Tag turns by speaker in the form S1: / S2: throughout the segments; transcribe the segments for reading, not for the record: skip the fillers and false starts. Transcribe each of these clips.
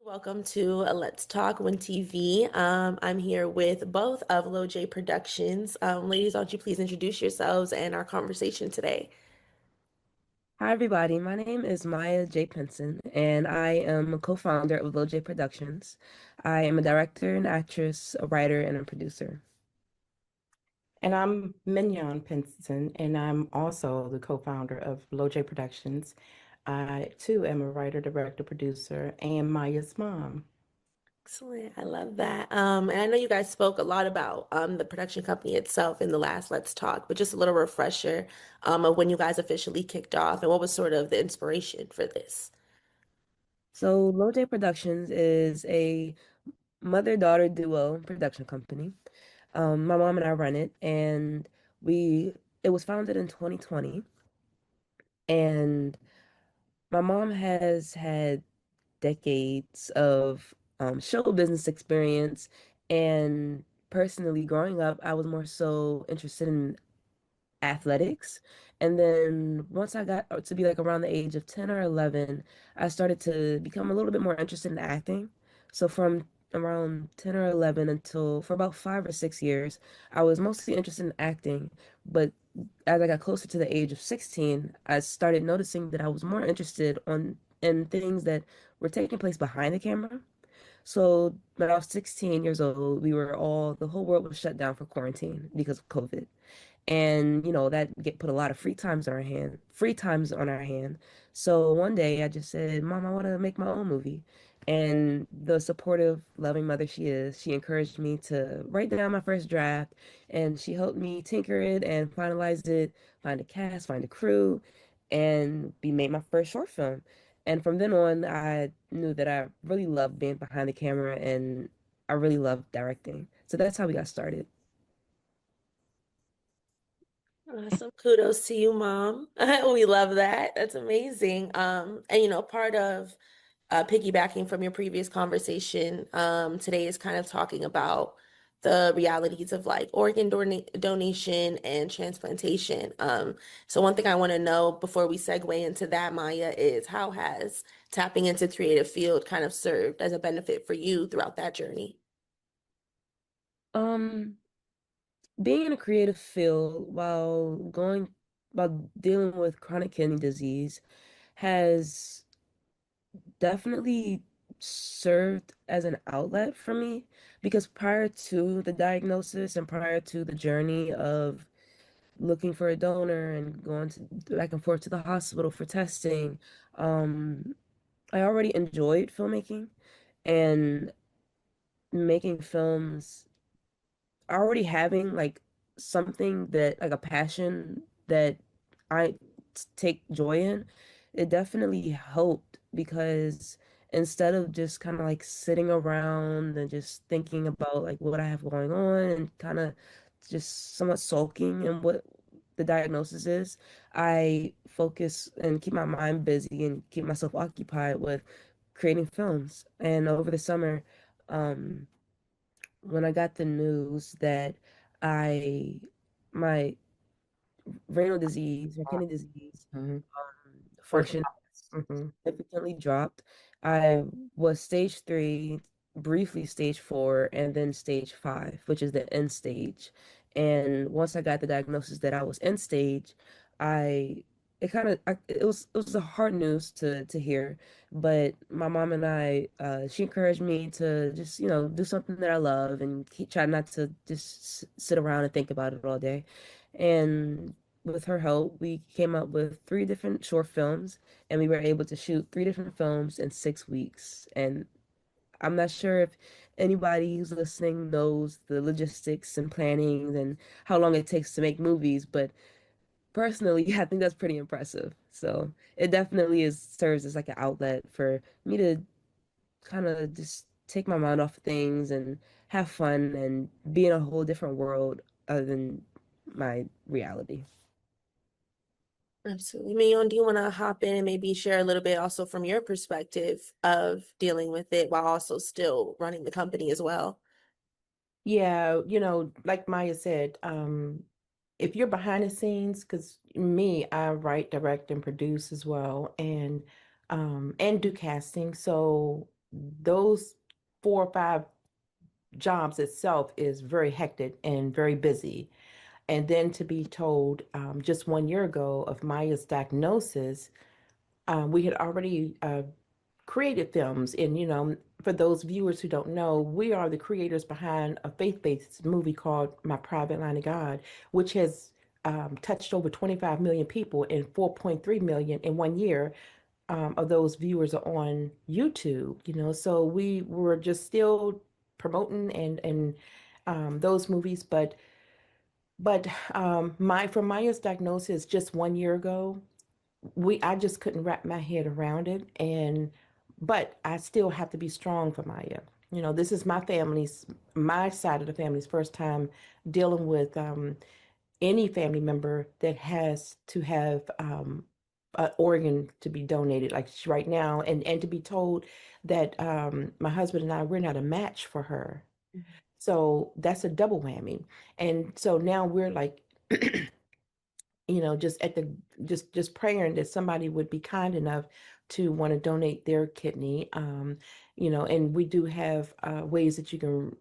S1: Welcome to Let's Talk When TV. I'm here with both of LoJai Productions. Ladies, why don't you please introduce yourselves and our conversation today?
S2: Hi, everybody. My name is Maya J. Pinson, and I am a co-founder of LoJai Productions. I am a director, an actress, a writer, and a producer.
S3: And I'm Mignon Pinson, and I'm also the co-founder of LoJai Productions. I too am a writer, director, producer, and Maya's mom.
S1: Excellent. I love that. And I know you guys spoke a lot about the production company itself in the last Let's Talk, but just a little refresher of when you guys officially kicked off and what was sort of the inspiration for this.
S2: So, LoJai Productions is a mother-daughter duo production company. My mom and I run it, and we it was founded in 2020, and my mom has had decades of show business experience. And personally, growing up, I was more so interested in athletics. And then once I got to be like around the age of 10 or 11, I started to become a little bit more interested in acting. So from around 10 or 11 until for about 5 or 6 years, I was mostly interested in acting. But as I got closer to the age of 16, I started noticing that I was more interested in things that were taking place behind the camera. So when I was 16 years old, the whole world was shut down for quarantine because of COVID. And that put a lot of free times on our hand. So one day I just said, Mom, I want to make my own movie. And the supportive, loving mother she is, she encouraged me to write down my first draft, and she helped me tinker it and finalize it, find a cast, find a crew, and we made my first short film. And from then on, I knew that I really loved being behind the camera, and I really loved directing. So that's how we got started.
S1: Awesome. Kudos to you, Mom. We love that. That's amazing. And part of piggybacking from your previous conversation, today is kind of talking about the realities of like donation and transplantation. So one thing I want to know before we segue into that, Maya, is how has tapping into creative field kind of served as a benefit for you throughout that journey?
S2: Um, Being in a creative field while dealing with chronic kidney disease has definitely served as an outlet for me, because prior to the diagnosis and prior to the journey of looking for a donor and going back and forth to the hospital for testing, um, I already enjoyed filmmaking and making films. Already having like something that like a passion that I take joy in, it definitely helped, because instead of just kind of like sitting around and just thinking about like what I have going on and kind of just somewhat sulking in what the diagnosis is, I focus and keep my mind busy and keep myself occupied with creating films. And over the summer, um, when I got the news that I my renal disease or kidney disease
S3: Mhm. First,
S2: function
S3: mhm.
S2: significantly dropped. I was stage 3, briefly stage 4, and then stage 5, which is the end stage. And once I got the diagnosis that I was end stage, I it kind of it was a hard news to hear, but my mom and I, she encouraged me to just do something that I love and try not to just sit around and think about it all day. And with her help, we came up with 3 different short films, and we were able to shoot 3 different films in 6 weeks. And I'm not sure if anybody who's listening knows the logistics and planning and how long it takes to make movies, but personally, I think that's pretty impressive. So it definitely is serves as like an outlet for me to kind of just take my mind off of things and have fun and be in a whole different world other than my reality.
S1: Absolutely. Mignon, do you want to hop in and maybe share a little bit also from your perspective of dealing with it while also still running the company as well?
S3: Yeah, like Maya said, if you're behind the scenes, because me, I write, direct, and produce as well, and do casting. So those 4 or 5 jobs itself is very hectic and very busy. And then to be told just 1 year ago of Maya's diagnosis, we had already created films. And, for those viewers who don't know, we are the creators behind a faith-based movie called My Private Line of God, which has touched over 25 million people and 4.3 million in 1 year of those viewers are on YouTube, so we were just still promoting and those movies, but my for Maya's diagnosis just 1 year ago, we I just couldn't wrap my head around it, and but I still have to be strong for Maya. This is my side of the family's first time dealing with any family member that has to have an organ to be donated, like right now, and to be told that my husband and I, we're not a match for her. So that's a double whammy. And so now we're like, just at the just praying that somebody would be kind enough to want to donate their kidney. And we do have ways that you can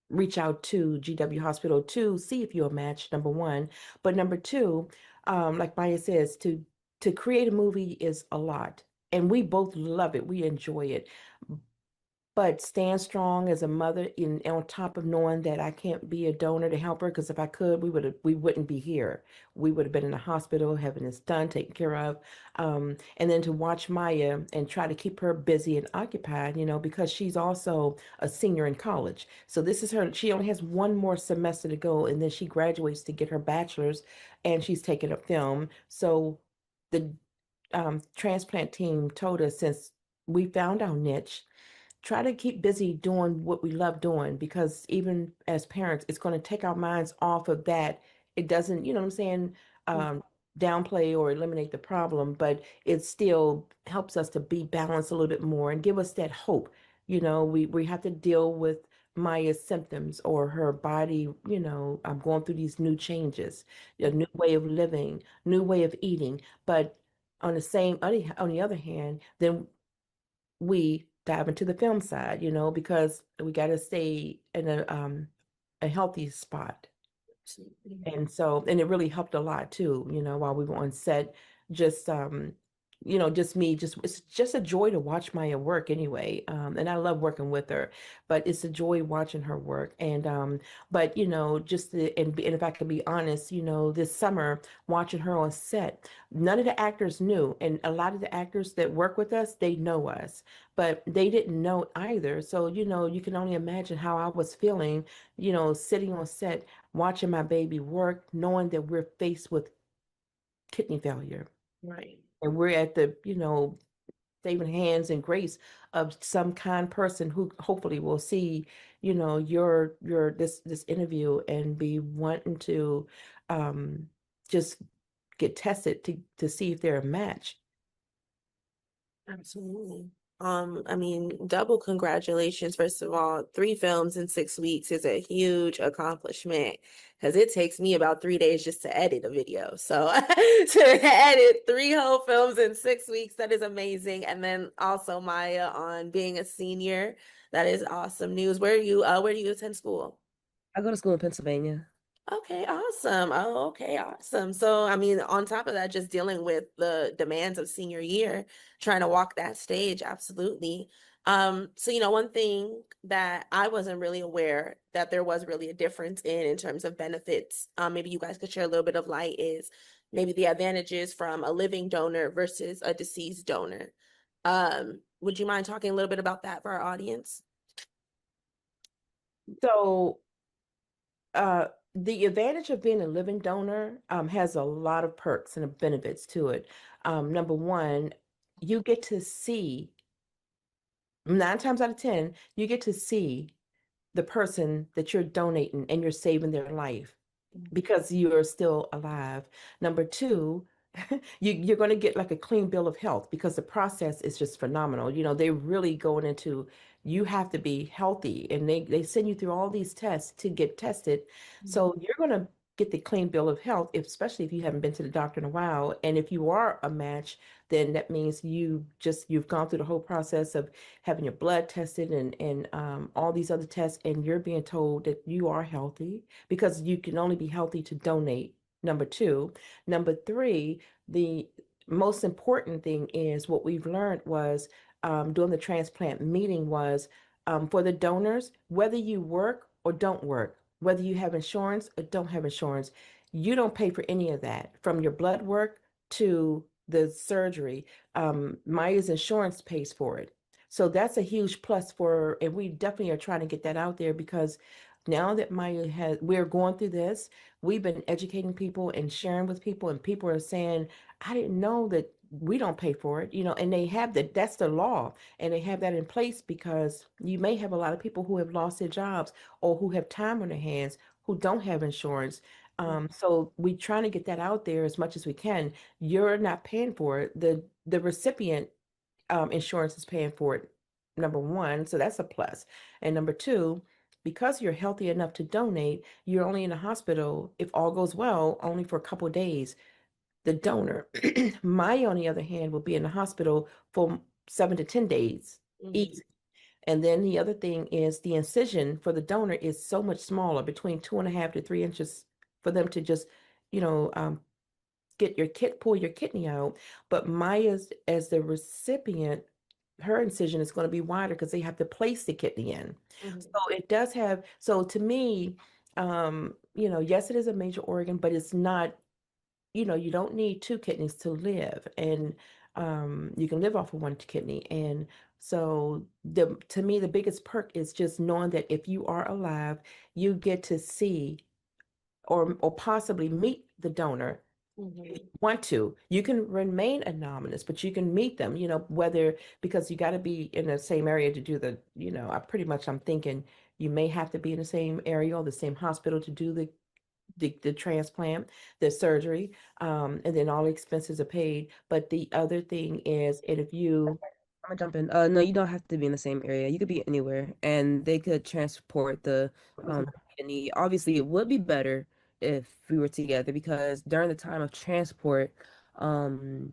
S3: reach out to GW Hospital to see if you're a match, number one. But number two, like Maya says, to create a movie is a lot. And we both love it. We enjoy it, but stand strong as a mother in on top of knowing that I can't be a donor to help her, because if I could, we wouldn't be here. We would have been in the hospital having this done, taken care of. And then to watch Maya and try to keep her busy and occupied, because she's also a senior in college. So this is her, she only has one more semester to go, and then she graduates to get her bachelor's, and she's taking up film. So the transplant team told us, since we found our niche, try to keep busy doing what we love doing, because even as parents, it's going to take our minds off of that. It doesn't, what I'm saying, um, downplay or eliminate the problem, but it still helps us to be balanced a little bit more and give us that hope. We have to deal with Maya's symptoms or her body, I'm going through these new changes, a new way of living, new way of eating. But on the other hand, then we dive into the film side, because we got to stay in a healthy spot.
S1: Absolutely.
S3: And it really helped a lot too, while we were on set, just just me, it's just a joy to watch Maya work anyway. And I love working with her, but it's a joy watching her work. And but and if I could be honest, this summer watching her on set, none of the actors knew, and a lot of the actors that work with us, they know us, but they didn't know either. So you can only imagine how I was feeling, sitting on set watching my baby work, knowing that we're faced with kidney failure.
S1: Right.
S3: And we're at the, saving hands and grace of some kind person who hopefully will see, your this interview and be wanting to um just get tested to see if they're a match.
S1: Absolutely. I mean, double congratulations. First of all, 3 films in 6 weeks is a huge accomplishment, because it takes me about 3 days just to edit a video. So to edit 3 whole films in 6 weeks, that is amazing. And then also Maya on being a senior, that is awesome news. Where do you attend school?
S2: I go to school in Pennsylvania.
S1: Okay, awesome. Oh, okay, awesome. So, I mean, on top of that, just dealing with the demands of senior year, trying to walk that stage, absolutely. So, one thing that I wasn't really aware that there was really a difference in terms of benefits, maybe you guys could share a little bit of light, is maybe the advantages from a living donor versus a deceased donor. Would you mind talking a little bit about that for our audience?
S3: So the advantage of being a living donor has a lot of perks and benefits to it. Number one, you get to see, 9 times out of 10, you get to see the person that you're donating and you're saving their life because you're still alive. Number two, you're going to get like a clean bill of health because the process is just phenomenal. They're really going into, you have to be healthy, and they send you through all these tests to get tested. So you're going to get the clean bill of health, especially if you haven't been to the doctor in a while. And if you are a match, then that means you've gone through the whole process of having your blood tested and all these other tests, and you're being told that you are healthy because you can only be healthy to donate. Number two. Number three, the most important thing is what we've learned was during the transplant meeting was for the donors, whether you work or don't work, whether you have insurance or don't have insurance, you don't pay for any of that from your blood work to the surgery. Maya's insurance pays for it. So that's a huge plus for, and we definitely are trying to get that out there because now that we're going through this, we've been educating people and sharing with people, and people are saying, I didn't know that we don't pay for it, and they have that's the law, and they have that in place because you may have a lot of people who have lost their jobs or who have time on their hands who don't have insurance. So we trying to get that out there as much as we can. You're not paying for it. The recipient insurance is paying for it, number one. So that's a plus. And number two, because you're healthy enough to donate, you're only in the hospital, if all goes well, only for a couple of days. The donor, Maya, on the other hand, will be in the hospital for 7 to 10 days.
S1: Mhm.
S3: Easy. And then the other thing is the incision for the donor is so much smaller, between 2.5 to 3 inches, for them to just, you know, pull your kidney out. But Maya's, as the recipient, her incision is going to be wider because they have to place the kidney in. So
S1: Mhm.
S3: it does have, so to me, yes, it is a major organ, but it's not, you don't need two kidneys to live. And you can live off of one kidney. And so to me, the biggest perk is just knowing that if you are alive, you get to see or possibly meet the donor. If you
S1: Mhm.
S3: want to, you can remain anonymous, but you can meet them, whether, because you got to be in the same area to do I'm thinking you may have to be in the same area or the same hospital to do the transplant, the surgery, and then all the expenses are paid. But the other thing is, and if you,
S2: I'm gonna jump in. No, you don't have to be in the same area. You could be anywhere, and they could transport the kidney. Obviously, it would be better if we were together because during the time of transport, um,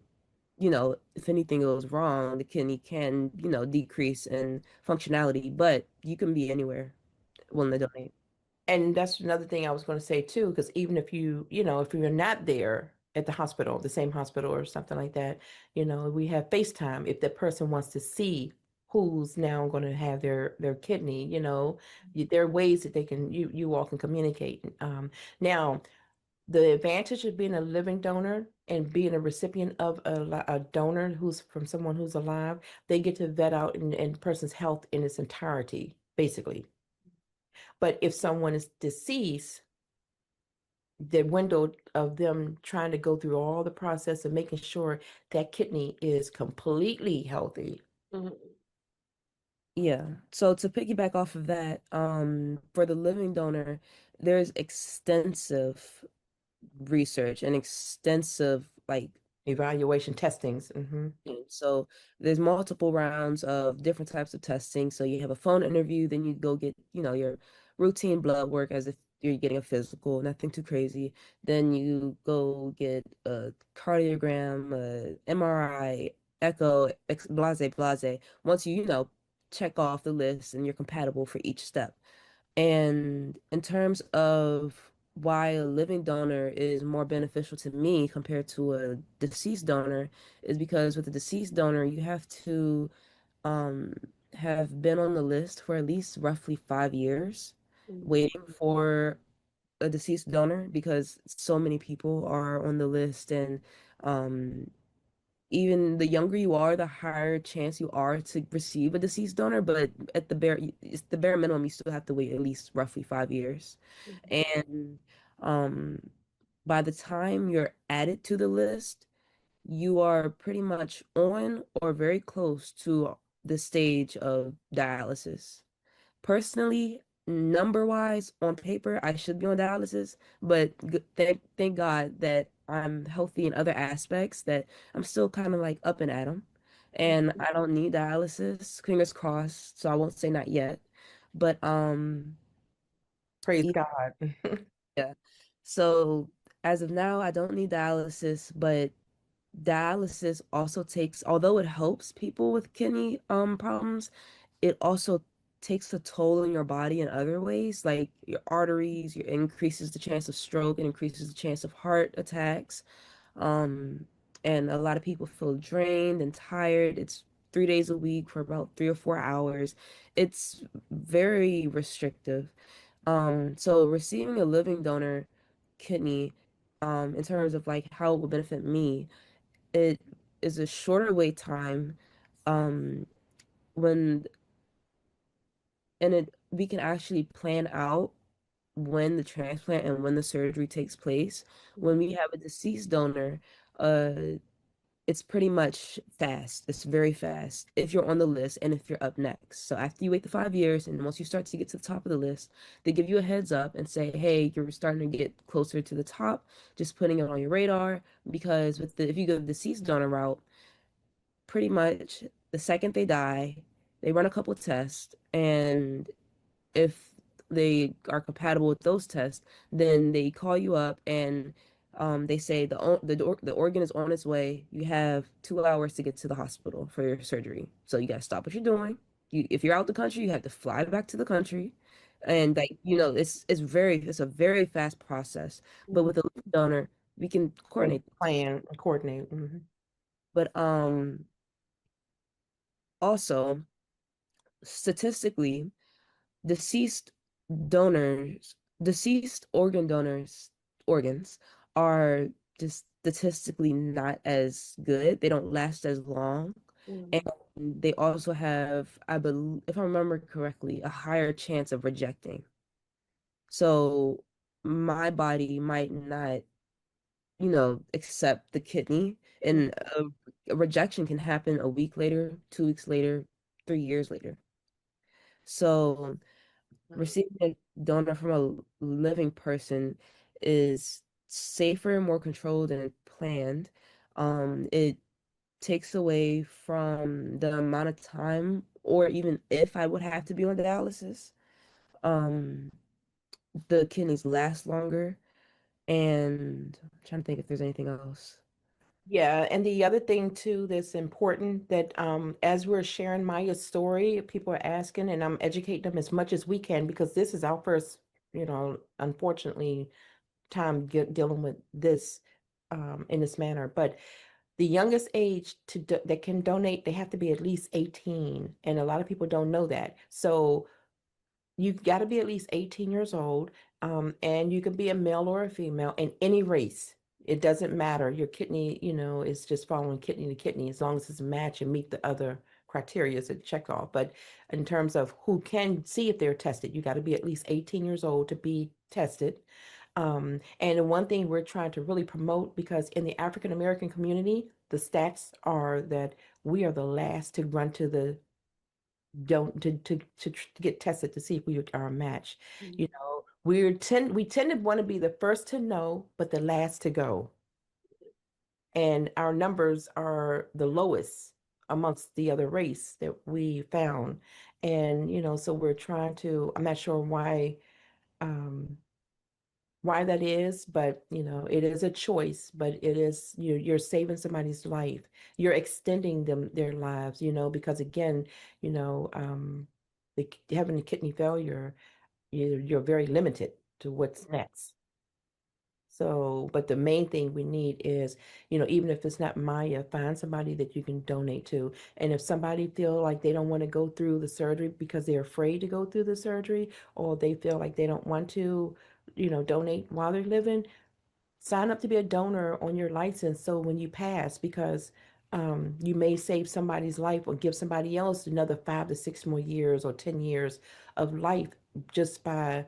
S2: if anything goes wrong, the kidney can, decrease in functionality. But you can be anywhere willing to donate.
S3: and that's another thing I was going to say too, because even if you're not there at the hospital, the same hospital or something like that, we have FaceTime if that person wants to see who's now going to have their kidney. There are ways that you all can communicate. Now, the advantage of being a living donor and being a recipient of a donor who's from someone who's alive, they get to vet out in person's health in its entirety, basically. But if someone is deceased, the window of them trying to go through all the process of making sure that kidney is completely healthy.
S1: Mhm.
S2: Yeah. So to piggyback off of that, for the living donor, there's extensive research and extensive like
S3: Evaluation testings.
S2: so there's multiple rounds of different types of testing. So you have a phone interview, then you go get, your routine blood work as if you're getting a physical, nothing too crazy. Then you go get a cardiogram, a MRI, echo, blase, blase. Once you, check off the list and you're compatible for each step. And in terms of why a living donor is more beneficial to me compared to a deceased donor is because with a deceased donor, you have to um, have been on the list for at least roughly 5 years
S1: Mhm.
S2: waiting for a deceased donor because so many people are on the list and um, even the younger you are, the higher chance you are to receive a deceased donor. But at it's the bare minimum, you still have to wait at least roughly 5 years.
S1: Mhm.
S2: And um, by the time you're added to the list, you are pretty much on or very close to the stage of dialysis. Personally, number wise, on paper, I should be on dialysis, but thank God that I'm healthy in other aspects, that I'm still kind of like up and at 'em. And I don't need dialysis, fingers crossed, so I won't say not yet. But
S3: Praise
S2: yeah,
S3: God.
S2: yeah. So as of now, I don't need dialysis, but dialysis also takes, although it helps people with kidney problems, it also takes a toll on your body in other ways, like your arteries, it increases the chance of stroke, it increases the chance of heart attacks. Um, and a lot of people feel drained and tired. It's 3 days a week for about 3 or 4 hours. It's very restrictive. So receiving a living donor kidney, in terms of like how it will benefit me, it is a shorter wait time, um, when and it we can actually plan out when the transplant and when the surgery takes place. When we have a deceased donor, uh, it's pretty much fast. It's very fast if you're on the list and if you're up next. So after you wait the 5 years and once you start to get to the top of the list, they give you a heads up and say, hey, you're starting to get closer to the top, just putting it on your radar. Because if you go the deceased donor route, pretty much the second they die, they run a couple tests, and if they are compatible with those tests, then they call you up and they say the organ is on its way. You have 2 hours to get to the hospital for your surgery. So you got to stop what you're doing. If you're out the country, you have to fly back to the country, and like it's a very fast process. But with a living donor, we can
S3: And
S2: coordinate.
S3: plan and coordinate.
S2: But also statistically, deceased deceased organs are just statistically not as good. They don't last as long. And
S1: Mm.
S2: they also have, I believe, if I remember correctly, a higher chance of rejecting. So my body might not, accept the kidney, and a rejection can happen a week later, 2 weeks later, 3 years later. So
S1: Right.
S2: receiving a donor from a living person is safer and more controlled than planned. It takes away from the amount of time, or even if I would have to be on dialysis, um, the kidneys last longer. And I'm trying to think if there's anything else.
S3: Yeah, and the other thing too that's important that as we're sharing Maya's story, people are asking, and I'm educating them as much as we can because this is our first, unfortunately, time dealing with this in this manner. But the youngest age that can donate, they have to be at least 18, and a lot of people don't know that. So you've got to be at least 18 years old, and you can be a male or a female in any race. It doesn't matter. Your kidney, is just following kidney to kidney as long as it's a match and meet the other criteria to check off. But in terms of who can see if they're tested, you got to be at least 18 years old to be tested. And the one thing we're trying to really promote, because in the African American community, the stats are that we are the last to run to the don't to get tested to see if we are a match.
S1: Mm.
S3: We tend to want to be the first to know, but the last to go. And our numbers are the lowest amongst the other race that we found. And so we're trying to, I'm not sure um why that is, but it is a choice, but it is you're saving somebody's life. You're extending their lives, because again, you know, um, having a kidney failure, you're very limited to what's next. So, but the main thing we need is, even if it's not Maya, find somebody that you can donate to. And if somebody feel like they don't want to go through the surgery because they're afraid to go through the surgery, or they feel like they don't want to, donate while they're living, sign up to be a donor on your license. So when you pass, because you may save somebody's life or give somebody else another 5 to 6 more years or 10 years of life just by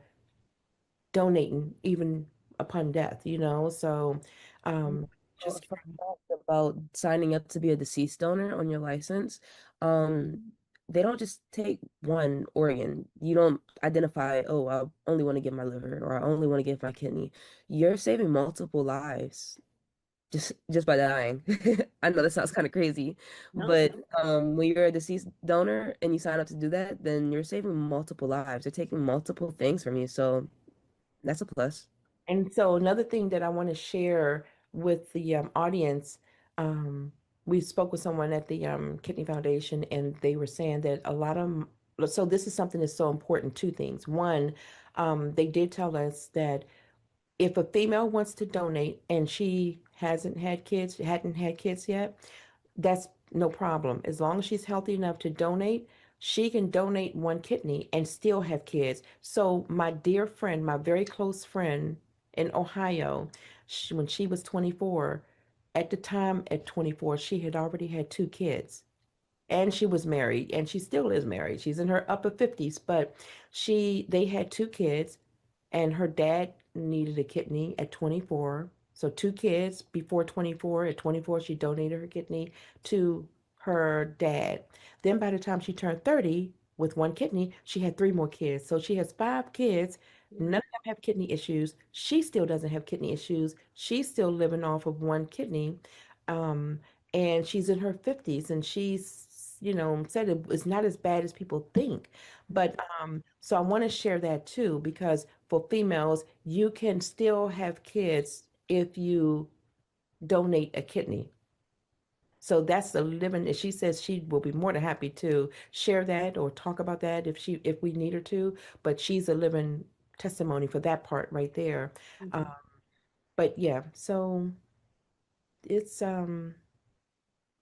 S3: donating even upon death. So
S2: Oh, a
S3: just
S2: fun fact about signing up to be a deceased donor on your license. Um, they don't just take one organ. You don't identify, oh, I only want to give my liver or I only want to give my kidney. You're saving multiple lives just by dying. I know that sounds kind of crazy,
S1: No.
S2: but when you're a deceased donor and you sign up to do that, then you're saving multiple lives. They're taking multiple things from you, so that's a plus.
S3: And so another thing that I want to share with the audience, um, we spoke with someone at the Kidney Foundation, and they were saying that a lot of so this is something that's so important. Two things. One, they did tell us that if a female wants to donate and she hadn't had kids yet, that's no problem. As long as she's healthy enough to donate, she can donate one kidney and still have kids. So my dear friend, my very close friend in Ohio, when she was 24, at the time at 24, she had already had two kids and she was married and she still is married. She's in her upper 50s, but they had two kids and her dad needed a kidney at 24. So two kids before 24. At 24, she donated her kidney to her dad. Then by the time she turned 30 with one kidney, she had three more kids. So she has five kids. None of them have kidney issues. She still doesn't have kidney issues. She's still living off of one kidney. Um, and she's in her 50s and said it's not as bad as people think. But so I want to share that too, because for females, you can still have kids if you donate a kidney. So that's the living, and she says she will be more than happy to share that or talk about that if we need her to, but she's a living testimony for that part right there. Uh,
S1: Mhm.
S3: but yeah, so it's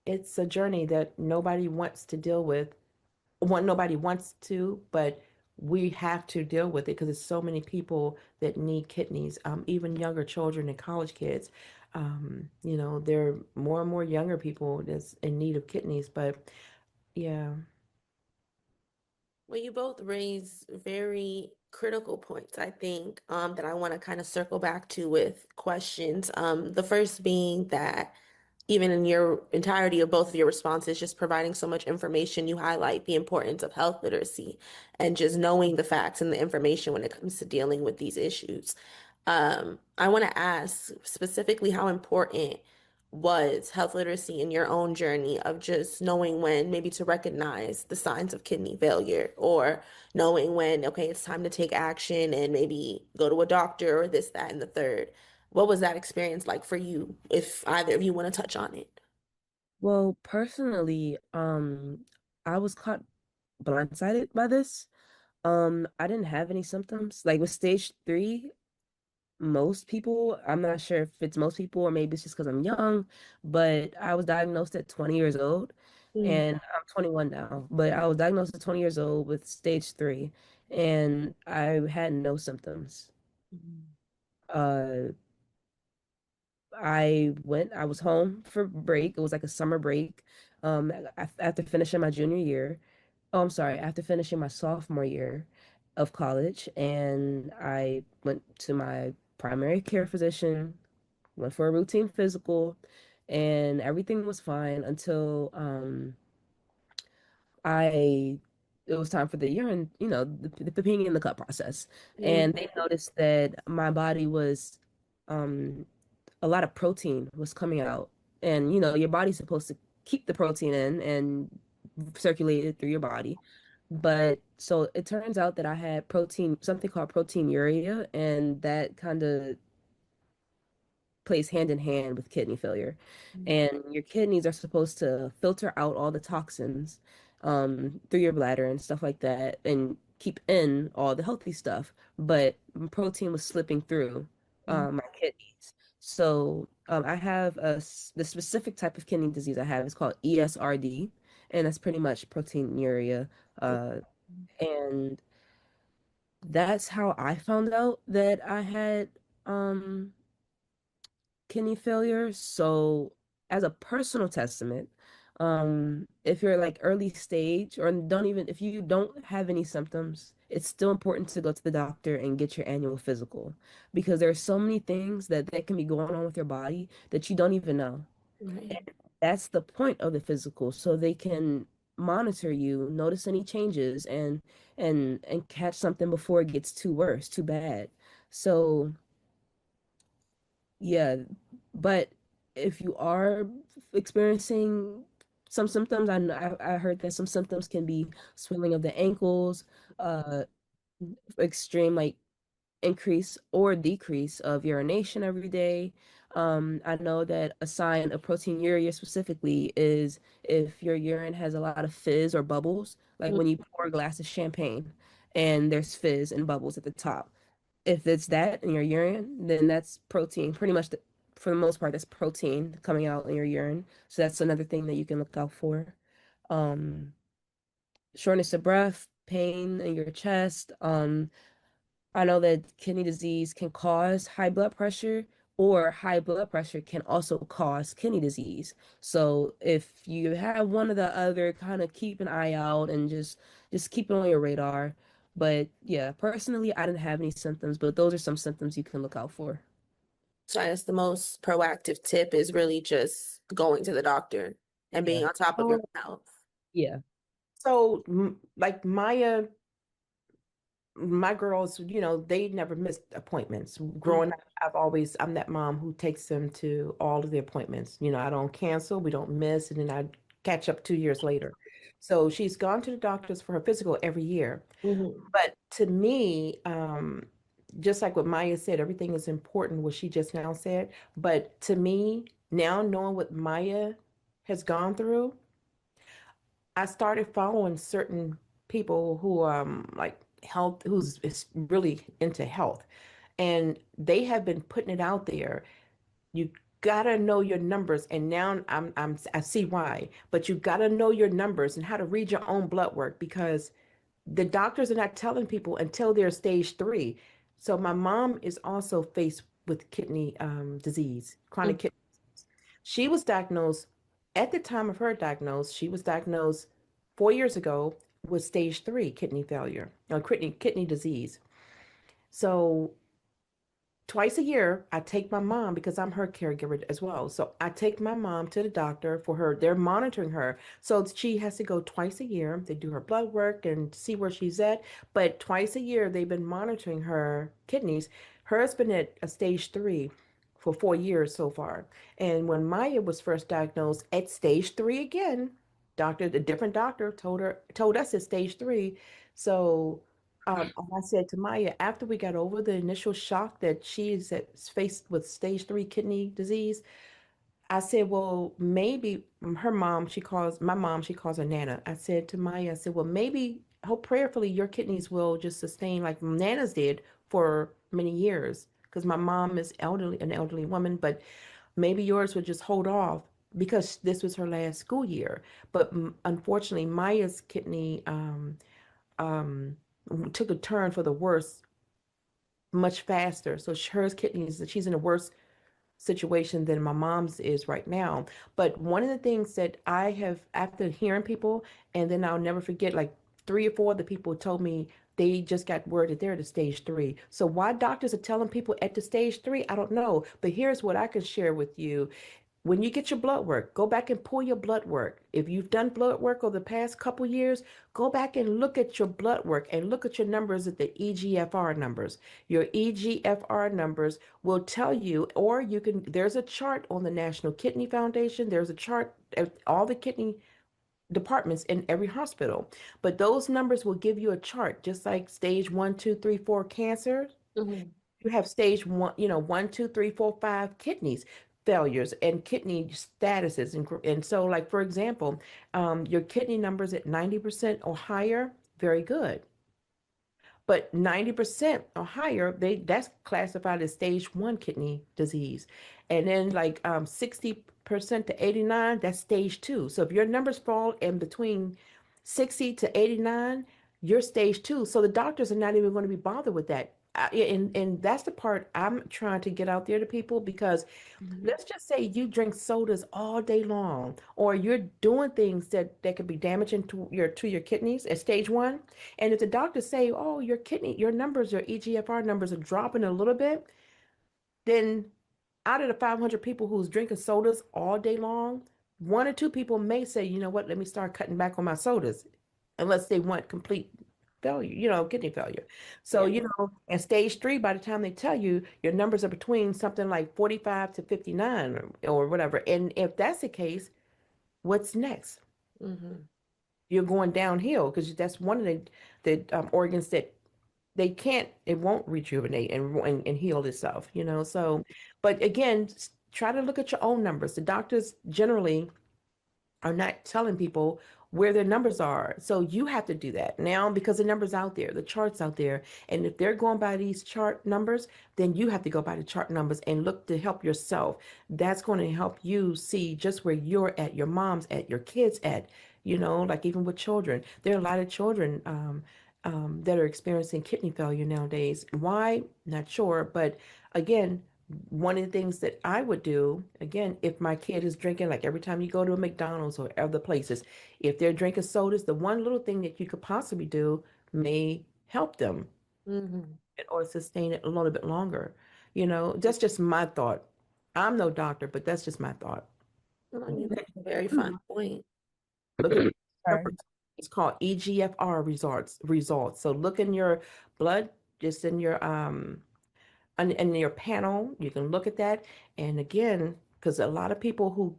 S3: it's a journey that nobody wants to deal with. Nobody wants to, but we have to deal with it because there's so many people that need kidneys, even younger children and college kids. There are more and more younger people that's in need of kidneys, but yeah.
S1: Well, you both raise very critical points, I think, that I want to kind of circle back to with questions. The first being that even in your entirety of both of your responses, just providing so much information, you highlight the importance of health literacy and just knowing the facts and the information when it comes to dealing with these issues. I want to ask specifically how important was health literacy in your own journey of just knowing when maybe to recognize the signs of kidney failure or knowing when, okay, it's time to take action and maybe go to a doctor or this, that, and the third. What was that experience like for you, if either of you want to touch on it?
S2: Well, personally, I was caught blindsided by this. I didn't have any symptoms. Like with stage three, most people, I'm not sure if it's most people or maybe it's just because I'm young, but I was diagnosed at 20 years old
S1: Mm,
S2: and I'm 21 now, but I was diagnosed at 20 years old with stage three and I had no symptoms.
S1: mm,
S2: Uh, I was home for break. It was like a summer break. After finishing my junior year. Oh, I'm sorry, after finishing my sophomore year of college, and I went to my primary care physician, went for a routine physical, and everything was fine until I it was time for the urine, the peeing in the cup process.
S1: mm,
S2: And they noticed that my body was um a lot of protein was coming out. And your body's supposed to keep the protein in and circulate it through your body. But so it turns out that I had something called proteinuria, and that kind of plays hand in hand with kidney failure.
S1: mm,
S2: And your kidneys are supposed to filter out all the toxins through your bladder and stuff like that and keep in all the healthy stuff. But protein was slipping through
S1: mm,
S2: my kidneys. So I have the specific type of kidney disease I have is called ESRD, and that's pretty much proteinuria.
S1: mm,
S2: Uh, and that's how I found out that I had um kidney failure. So, as a personal testament, if you're like early stage or don't even if you don't have any symptoms, it's still important to go to the doctor and get your annual physical because there are so many things that can be going on with your body that you don't even know.
S1: right.
S2: And that's the point of the physical, so they can monitor you, notice any changes, and catch something before it gets too worse, too bad. So yeah, but if you are experiencing some symptoms, I heard that some symptoms can be swelling of the ankles, uh, extreme like increase or decrease of urination every day. I know that a sign of proteinuria specifically is if your urine has a lot of fizz or bubbles, like when you pour a glass of champagne and there's fizz and bubbles at the top. If it's that in your urine, then that's protein. Pretty much, for the most part, that's protein coming out in your urine. So that's another thing that you can look out for. Um, Shortness of breath, pain in your chest. I know that kidney disease can cause high blood pressure, or high blood pressure can also cause kidney disease. So if you have one or the other, kind of keep an eye out and just keep it on your radar. But yeah, personally, I didn't have any symptoms, but those are some symptoms you can look out for.
S1: So I guess the most proactive tip is really just going to the doctor and
S2: Yeah.
S1: being on top of your
S3: Oh,
S1: health.
S2: Yeah.
S3: so like my girls, they never missed appointments.
S1: Mm,
S3: Growing up, I'm that mom who takes them to all of the appointments. I don't cancel, we don't miss, and then I catch up 2 years later. So she's gone to the doctors for her physical every year.
S1: mhm.
S3: But to me, just like what Maya said, everything is important, what she just now said. But to me, now knowing what Maya has gone through, I started following certain people who like health who's is really into health, and they have been putting it out there. You gotta know your numbers, and now I see why. But you gotta know your numbers and how to read your own blood work, because the doctors are not telling people until they're stage 3. So my mom is also faced with kidney disease,
S1: Mm,
S3: chronic kidney. She was diagnosed at the time of her diagnosis. She was diagnosed 4 years ago with stage 3 kidney failure, or kidney disease. So twice a year, I take my mom because I'm her caregiver as well. So I take my mom to the doctor for her. They're monitoring her. So she has to go twice a year. They do her blood work and see where she's at. But twice a year, they've been monitoring her kidneys. Hers been at a stage 3 for 4 years so far. And when Maya was first diagnosed at stage 3 again, a different doctor told us it's stage 3. So and I said to Maya, after we got over the initial shock that she's faced with stage 3 kidney disease, I said, well, maybe my mom, she calls her Nana. I said to Maya, I said, well, maybe, hope prayerfully, your kidneys will just sustain like Nana's did for many years. Because my mom is an elderly woman, but maybe yours would just hold off because this was her last school year. But unfortunately, Maya's kidney um, took a turn for the worse much faster. So hers kidneys, she's in a worse situation than my mom's is right now. But one of the things that I have, after hearing people, and then I'll never forget, like 3 or 4 of the people told me they just got word that they're at the stage 3. So why doctors are telling people at the stage 3, I don't know. But here's what I can share with you. When you get your blood work, go back and pull your blood work. If you've done blood work over the past couple years, go back and look at your blood work and look at your numbers at the EGFR numbers. Your EGFR numbers will tell you, or there's a chart on the National Kidney Foundation. There's a chart at all the kidney departments in every hospital. But those numbers will give you a chart, just like stage 1, 2, 3, 4 cancer.
S1: mhm,
S3: You have stage 1, 1, 2, 3, 4, 5 kidneys failures and kidney statuses. And so, like, for example, your kidney numbers at 90% or higher, very good. But 90% or higher, that's classified as stage 1 kidney disease. And then like 60% to 89, that's stage 2. So if your numbers fall in between 60 to 89, you're stage 2. So the doctors are not even going to be bothered with that. And that's the part I'm trying to get out there to people, because
S1: mhm,
S3: let's just say you drink sodas all day long, or you're doing things that could be damaging to your kidneys at stage 1. And if the doctors say, oh, your numbers, your EGFR numbers are dropping a little bit, then out of the 500 people who's drinking sodas all day long, 1 or 2 people may say, you know what, let me start cutting back on my sodas, unless they want complete failure, kidney failure. So,
S1: yeah,
S3: and stage 3, by the time they tell you, your numbers are between something like 45 to 59, or whatever. And if that's the case, what's next?
S1: mhm,
S3: You're going downhill, because that's one of the organs that they can't, it won't rejuvenate and heal itself, So, but again, try to look at your own numbers. The doctors generally are not telling people where their numbers are. So you have to do that now because the numbers out there, the charts out there. And if they're going by these chart numbers, then you have to go by the chart numbers and look to help yourself. That's going to help you see just where you're at, your mom's at, your kids at, like even with children. There are a lot of children that are experiencing kidney failure nowadays. Why? Not sure. But again, one of the things that I would do, again, if my kid is drinking, like every time you go to a McDonald's or other places, if they're drinking sodas, the one little thing that you could possibly do may help them
S1: Hmm.
S3: or sustain it a little bit longer. That's just my thought. I'm no doctor, but that's just my thought.
S1: Oh, you make a very fine point.
S3: Look at
S2: Sorry.
S3: it's called EGFR results. So look in your blood, just in your and your panel, you can look at that. And again, because a lot of people who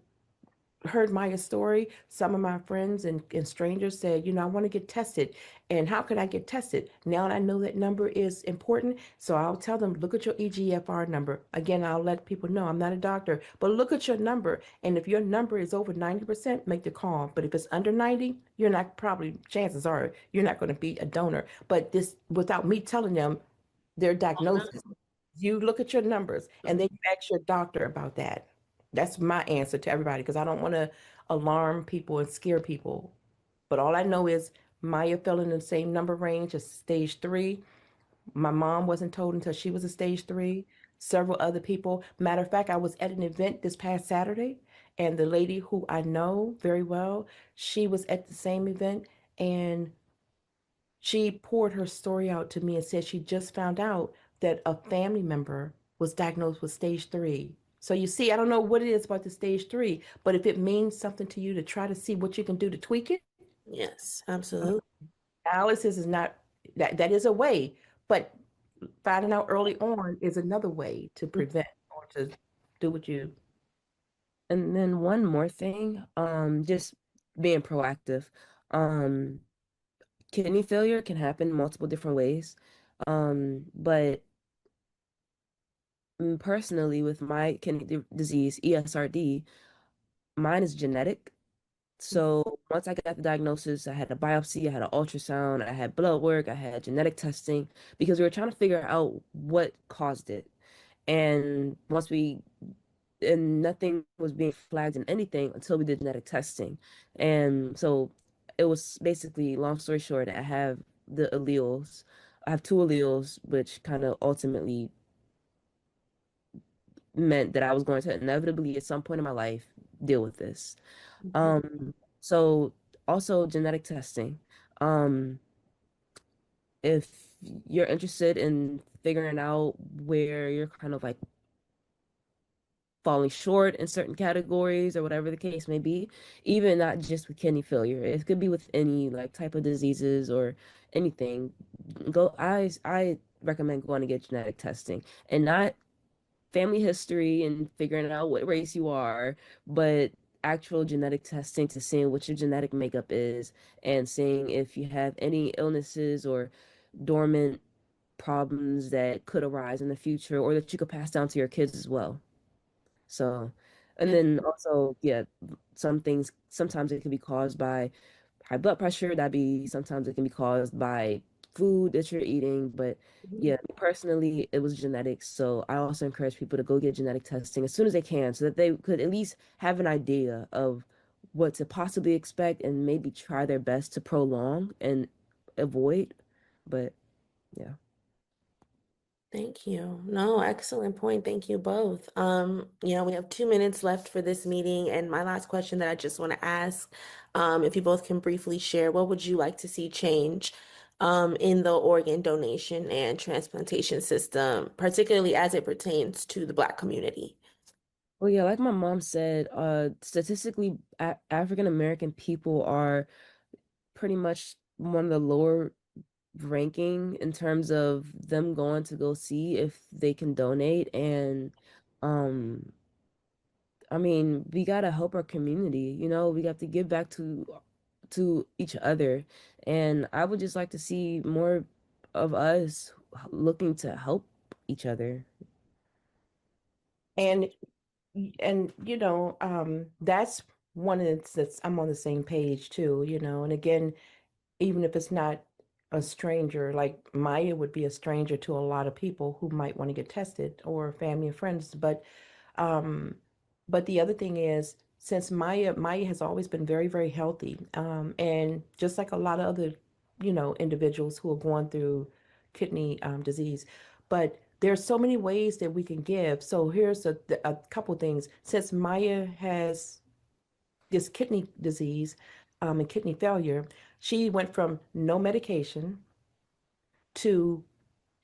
S3: heard Maya's story, some of my friends and strangers said, I want to get tested. And how could I get tested? Now that I know that number is important, so I'll tell them, look at your EGFR number. Again, I'll let people know I'm not a doctor, but look at your number. And if your number is over 90%, make the call. But if it's under 90, you're not probably, chances are, you're not going to be a donor. But this, without me telling them their diagnosis, you look at your numbers and then you ask your doctor about that. That's my answer to everybody because I don't want to alarm people and scare people. But all I know is Maya fell in the same number range as stage three. My mom wasn't told until she was a stage three. Several other people. Matter of fact, I was at an event this past Saturday, and the lady who I know very well, she was at the same event, and she poured her story out to me and said she just found out that a family member was diagnosed with stage three. So you see, I don't know what it is about the stage three, but if it means something to you to try to see what you can do to tweak it,
S1: Yes, absolutely.
S3: dialysis is not that is a way, but finding out early on is another way to prevent or to do what you.
S2: And then one more thing, just being proactive. Um, Kidney failure can happen multiple different ways. But personally, with my kidney disease, ESRD, mine is genetic. So once I got the diagnosis, I had a biopsy, I had an ultrasound, I had blood work, I had genetic testing because we were trying to figure out what caused it. And once we and nothing was being flagged in anything until we did genetic testing. And so it was basically, long story short, I have the alleles. I have two alleles, which kind of ultimately meant that I was going to inevitably at some point in my life deal with this.
S1: Mhm.
S2: So also genetic testing. Um, if you're interested in figuring out where you're kind of like falling short in certain categories or whatever the case may be, even not just with kidney failure. It could be with any like type of diseases or anything. I recommend going to get genetic testing and not family history and figuring out what race you are, but actual genetic testing to seeing what your genetic makeup is and seeing if you have any illnesses or dormant problems that could arise in the future or that you could pass down to your kids as well. So, and
S1: Yeah.
S2: then also, yeah, some things, sometimes it can be caused by high blood pressure. Sometimes it can be caused by food that you're eating. But
S1: Mhm.
S2: yeah, personally, it was genetics. So I also encourage people to go get genetic testing as soon as they can so that they could at least have an idea of what to possibly expect and maybe try their best to prolong and avoid. But yeah.
S1: Thank you. No, excellent point. Thank you both. We have 2 minutes left for this meeting, and my last question that I just want to ask, if you both can briefly share, what would you like to see change, in the organ donation and transplantation system, particularly as it pertains to the Black community?
S2: Well, yeah, like my mom said, statistically, African American people are pretty much one of the lower ranking in terms of them going to go see if they can donate. And um, I mean, we gotta help our community, we have to give back to each other. And I would just like to see more. of us looking to help each other.
S3: And that's one instance I'm on the same page too, and again, even if it's not a stranger, like Maya would be a stranger to a lot of people who might want to get tested or family and friends. Um, but the other thing is, since Maya has always been very, very healthy, and just like a lot of other, individuals who are going through kidney disease, but there's so many ways that we can give. So here's a couple things. Since Maya has this kidney disease, and kidney failure, she went from no medication to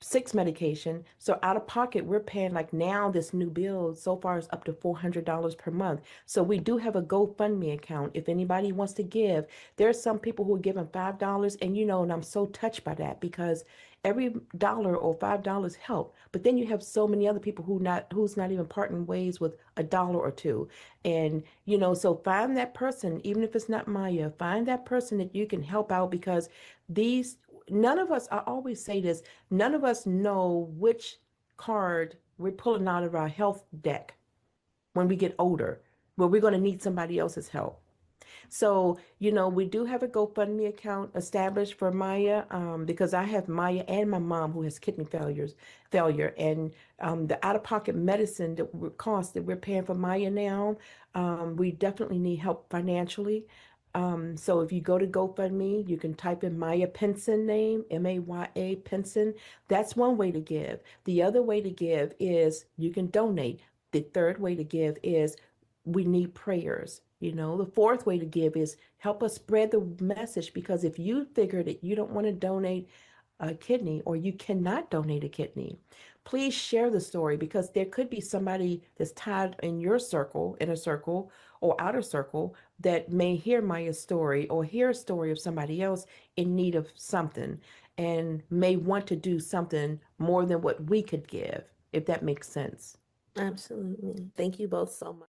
S3: six medication. So out of pocket, we're paying, like, now this new bill so far is up to $400 per month. So we do have a GoFundMe account. If anybody wants to give, there's some people who are giving $5, and and I'm so touched by that, because every dollar or $5 help. But then you have so many other people who's not even parting ways with a dollar or two. And so find that person, even if it's not Maya, find that person that you can help out, because these none of us, I always say this, none of us know which card we're pulling out of our health deck when we get older, where we're going to need somebody else's help. So, we do have a GoFundMe account established for Maya, because I have Maya and my mom who has failure, and the out-of-pocket medicine cost that we're paying for Maya now, we definitely need help financially. So if you go to GoFundMe, you can type in Maya Pinson name, Maya Pinson. That's one way to give. The other way to give is you can donate. The third way to give is we need prayers. The fourth way to give is help us spread the message, because if you figure that you don't want to donate a kidney, or you cannot donate a kidney, please share the story, because there could be somebody that's tied in your circle, inner circle or outer circle, that may hear Maya's story or hear a story of somebody else in need of something, and may want to do something more than what we could give, if that makes sense.
S1: Absolutely. Thank you both so much.